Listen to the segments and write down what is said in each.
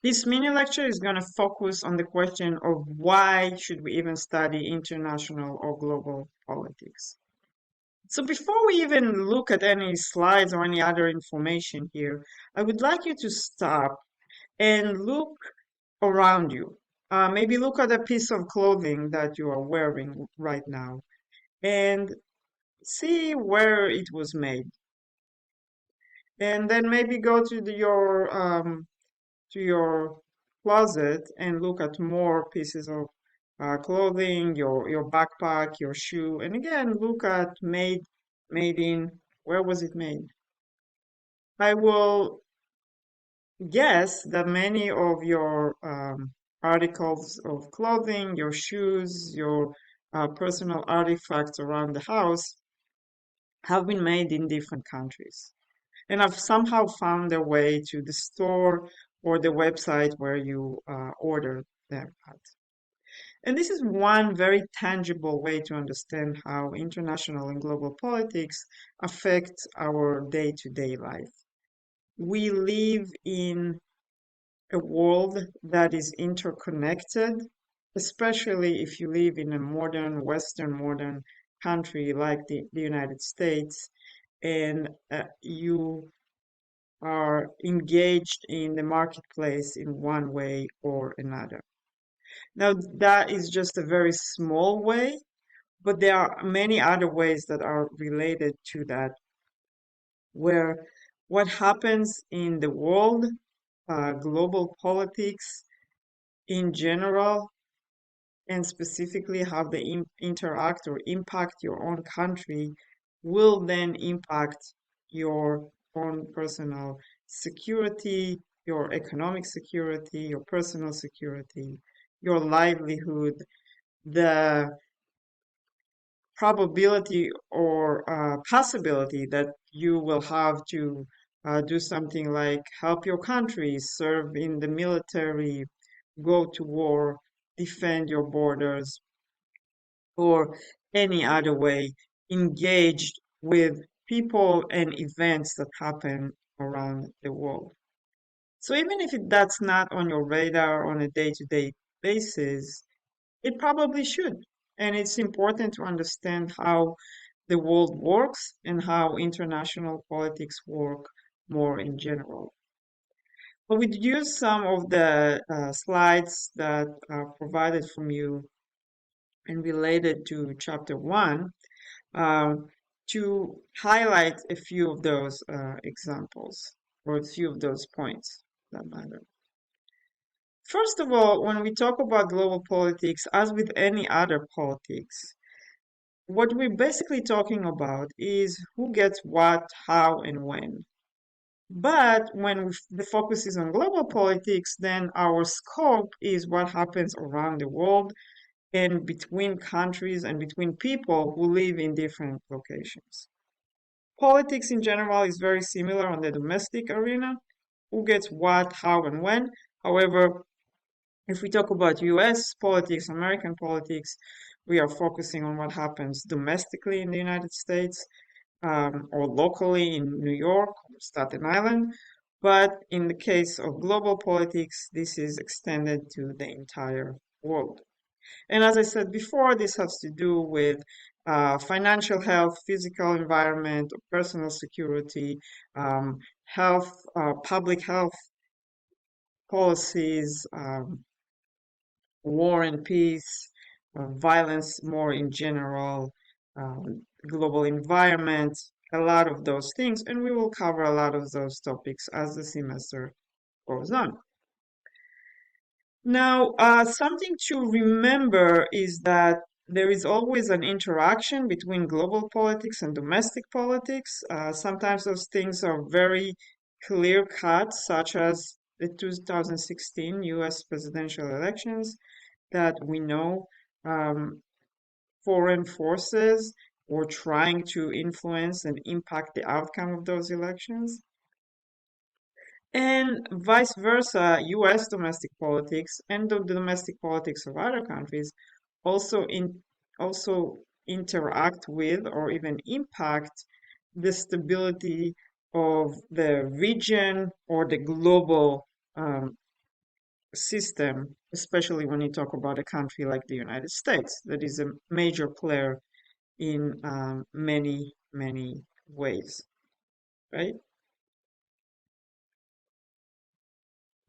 This mini lecture is going to focus on the question of why should we even study international or global politics. So before we even look at any slides or any other information here, I would like you to stop and look around you. Maybe look at a piece of clothing that you are wearing right now and see where it was made. And then maybe go to your closet and look at more pieces of clothing, your backpack, your shoe, and again look at made in, where was it made? I will guess that many of your articles of clothing, your shoes, your personal artifacts around the house have been made in different countries and have somehow found their way to the store or the website where you order them at. And this is one very tangible way to understand how international and global politics affect our day-to-day life. We live in a world that is interconnected, especially if you live in a modern country like the United States, and you are engaged in the marketplace in one way or another. Now, that is just a very small way, but there are many other ways that are related to that, where what happens in the world, global politics in general, and specifically how they interact or impact your own country, will then impact your own personal security, your economic security, your personal security, your livelihood, the probability or possibility that you will have to do something like help your country, serve in the military, go to war, defend your borders, or any other way engaged with people and events that happen around the world. So even if that's not on your radar on a day-to-day basis, it probably should. And it's important to understand how the world works and how international politics work more in general. But we'd use some of the slides that are provided from you and related to chapter one to highlight a few of those examples or a few of those points that matter. First of all, when we talk about global politics, as with any other politics, what we're basically talking about is who gets what, how, and when. But when the focus is on global politics, then our scope is what happens around the world and between countries and between people who live in different locations. Politics in general is very similar on the domestic arena, who gets what, how, and when. However, if we talk about US politics, American politics, we are focusing on what happens domestically in the United States or locally in New York or Staten Island. But in the case of global politics, this is extended to the entire world. And as I said before, this has to do with financial health, physical environment, personal security, health, public health policies, war and peace, violence more in general, global environment, a lot of those things. And we will cover a lot of those topics as the semester goes on. Now, something to remember is that there is always an interaction between global politics and domestic politics. Sometimes those things are very clear cut, such as the 2016 US presidential elections, that we know foreign forces were trying to influence and impact the outcome of those elections. And vice versa, US domestic politics and the domestic politics of other countries also interact with or even impact the stability of the region or the global system, especially when you talk about a country like the United States, that is a major player in many, many ways, right?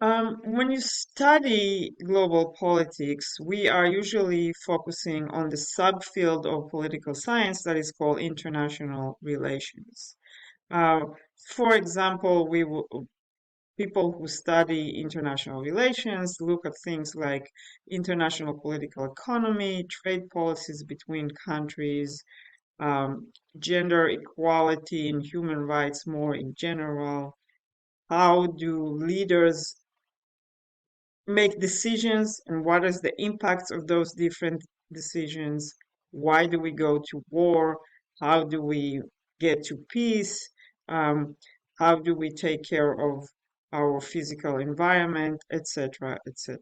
When you study global politics, we are usually focusing on the subfield of political science that is called international relations. Uh, for example, people who study international relations look at things like international political economy, trade policies between countries, um, gender equality and human rights more in general. How do leaders make decisions and what is the impacts of those different decisions? Why do we go to war? How do we get to peace? Um, how do we take care of our physical environment, etc., etc.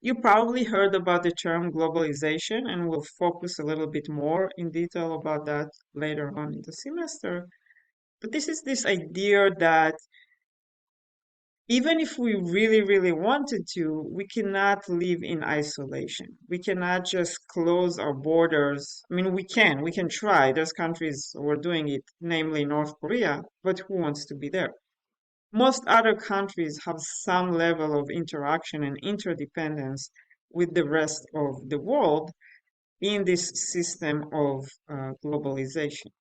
You probably heard about the term globalization, and we'll focus a little bit more in detail about that later on in the semester. But this is this idea that even if we really, really wanted to, we cannot live in isolation. We cannot just close our borders. I mean, we can try. There's countries who are doing it, namely North Korea, but who wants to be there? Most other countries have some level of interaction and interdependence with the rest of the world in this system of globalization.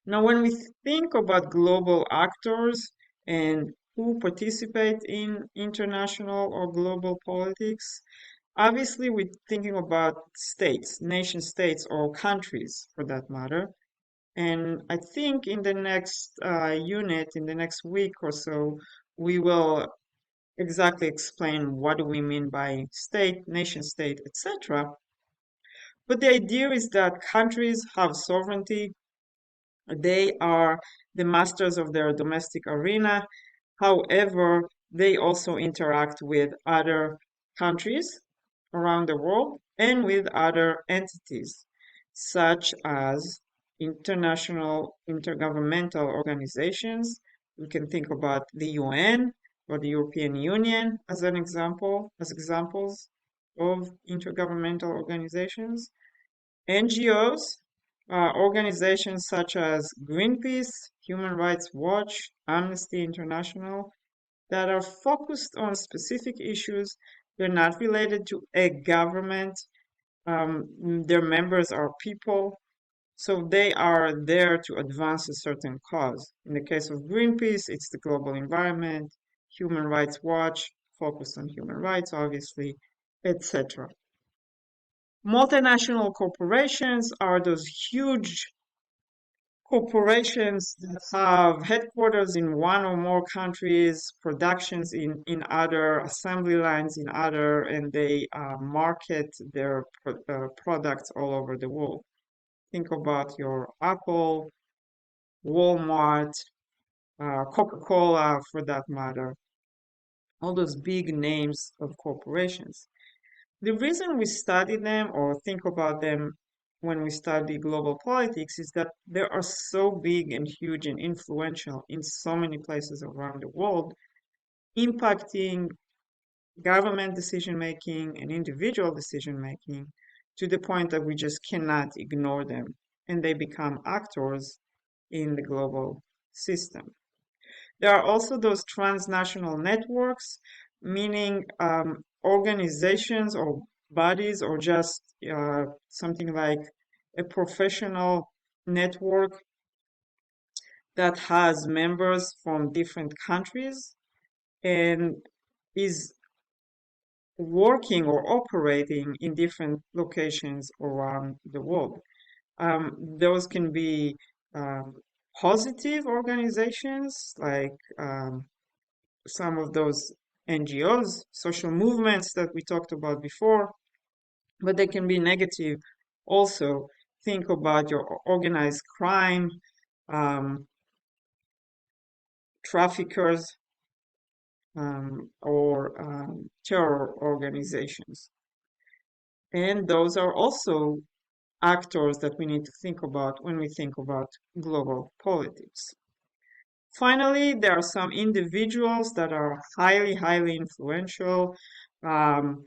Now, when we think about global actors and who participate in international or global politics, obviously we're thinking about states, nation states, or countries for that matter. And I think in the next unit, in the next week or so, we will exactly explain what do we mean by state, nation state, etc. But the idea is that countries have sovereignty. They are the masters of their domestic arena. However, they also interact with other countries around the world and with other entities, such as international intergovernmental organizations. We can think about the UN or the European Union as an example, as examples of intergovernmental organizations. NGOs, organizations such as Greenpeace, Human Rights Watch, Amnesty International, that are focused on specific issues. They're not related to a government. Their members are people, so they are there to advance a certain cause. In the case of Greenpeace, it's the global environment, Human Rights Watch, focused on human rights, obviously, etc. Multinational corporations are those huge corporations that have headquarters in one or more countries, productions in other, assembly lines in other, and they market their products all over the world. Think about your Apple, Walmart, Coca-Cola for that matter, all those big names of corporations. The reason we study them or think about them when we study global politics is that they are so big and huge and influential in so many places around the world, impacting government decision making and individual decision making to the point that we just cannot ignore them and they become actors in the global system. There are also those transnational networks, meaning organizations or bodies or just something like a professional network that has members from different countries and is working or operating in different locations around the world. Those can be um, positive organizations like some of those NGOs, social movements that we talked about before, but they can be negative also. Think about your organized crime, um, traffickers, or terror organizations. And those are also actors that we need to think about when we think about global politics. Finally, there are some individuals that are highly, highly influential. Um,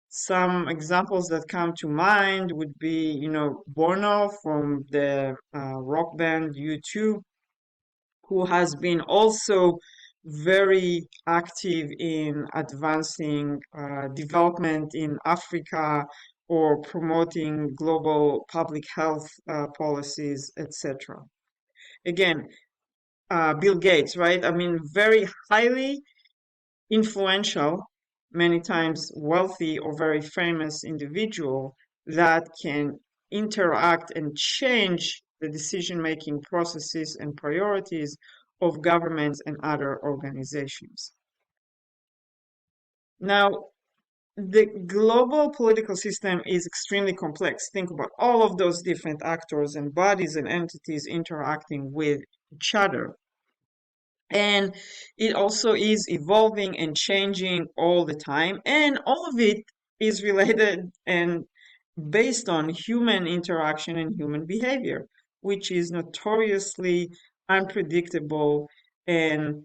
some examples that come to mind would be, Bono from the rock band U2, who has been also very active in advancing development in Africa or promoting global public health policies, etc. Again, Bill Gates, right? I mean, very highly influential, many times wealthy or very famous individual that can interact and change the decision-making processes and priorities of governments and other organizations. Now, the global political system is extremely complex. Think about all of those different actors and bodies and entities interacting with each other. And it also is evolving and changing all the time. And all of it is related and based on human interaction and human behavior, which is notoriously unpredictable and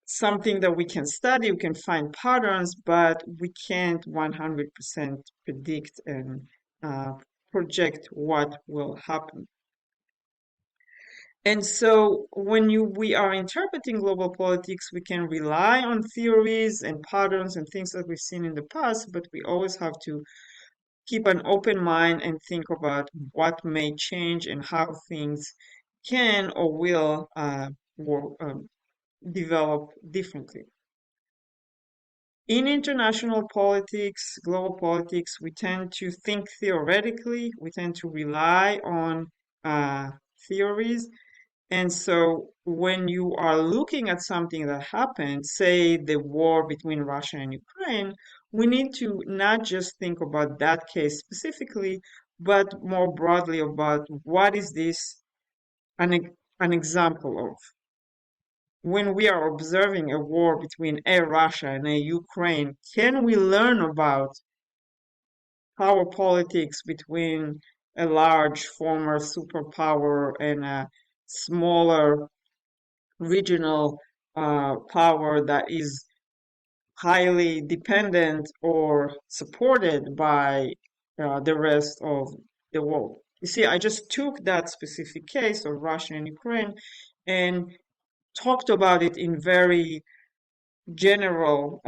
something that we can study, we can find patterns, but we can't 100% predict and uh, project what will happen. And so when we are interpreting global politics, we can rely on theories and patterns and things that we've seen in the past, but we always have to keep an open mind and think about what may change and how things can or will develop differently. In international politics, global politics, we tend to think theoretically, we tend to rely on theories. And so when you are looking at something that happened, say the war between Russia and Ukraine, we need to not just think about that case specifically, but more broadly about what is this an example of. When we are observing a war between a Russia and a Ukraine, can we learn about power politics between a large former superpower and a smaller regional power that is highly dependent or supported by the rest of the world? You see, I just took that specific case of Russia and Ukraine and talked about it in very general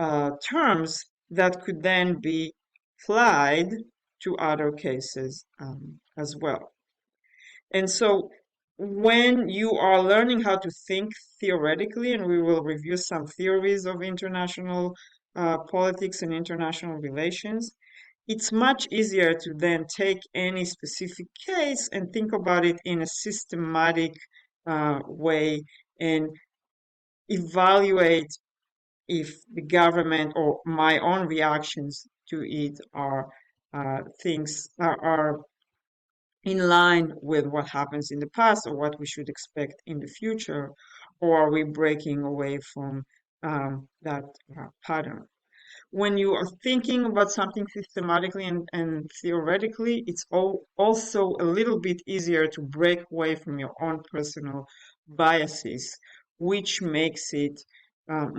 terms that could then be applied to other cases as well. And so when you are learning how to think theoretically, and we will review some theories of international politics and international relations, it's much easier to then take any specific case and think about it in a systematic way and evaluate if the government or my own reactions to it are things are in line with what happens in the past or what we should expect in the future, or are we breaking away from that pattern? When you are thinking about something systematically and theoretically, it's also a little bit easier to break away from your own personal biases, which makes it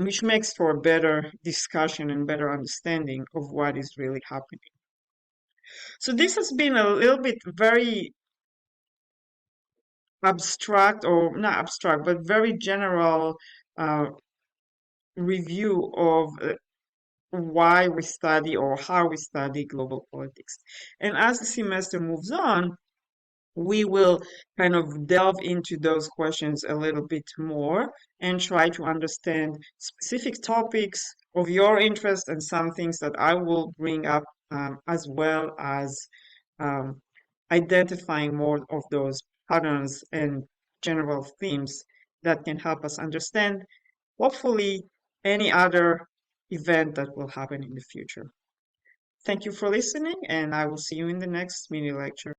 which makes for a better discussion and better understanding of what is really happening. So this has been a little bit very abstract, or not abstract, but very general uh, review of why we study or how we study global politics. And as the semester moves on, we will kind of delve into those questions a little bit more and try to understand specific topics of your interest and some things that I will bring up, as well as um, identifying more of those patterns and general themes that can help us understand, hopefully, any other event that will happen in the future. Thank you for listening, and I will see you in the next mini lecture.